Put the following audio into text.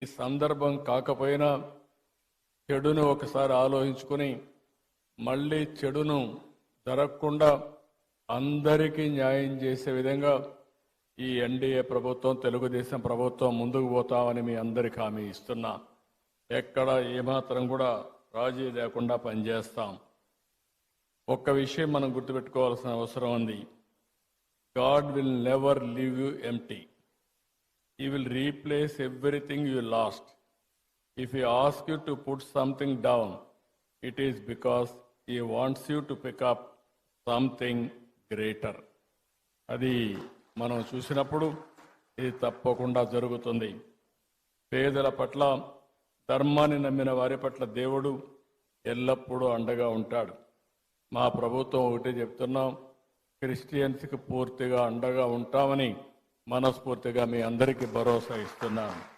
ఈ సందర్భం కాకపోయినా చెడును ఒకసారి ఆలోచించుకొని మళ్ళీ చెడును జరగకుండా అందరికీ న్యాయం చేసే విధంగా ఈ ఎన్డీఏ ప్రభుత్వం తెలుగుదేశం ప్రభుత్వం ముందుకు పోతామని మీ అందరికీ హామీ ఇస్తున్నా. ఎక్కడ ఏమాత్రం కూడా రాజీ లేకుండా పనిచేస్తాం. ఒక్క విషయం మనం గుర్తుపెట్టుకోవాల్సిన అవసరం ఉంది. God will never leave you empty. He will replace everything you lost. If he asks you to put something down, it is because he wants you to pick up something greater. అది మనం చూసినప్పుడు ఇది తప్పకుండా జరుగుతుంది. పేదల పట్ల, ధర్మాన్ని నమ్మిన వారి పట్ల దేవుడు ఎల్లప్పుడూ అండగా ఉంటాడు. మా ప్రభుత్వం ఒకటే చెప్తున్నాం, క్రిస్టియన్స్కి పూర్తిగా అండగా ఉంటామని మనస్ఫూర్తిగా మీ అందరికీ భరోసా ఇస్తున్నాను.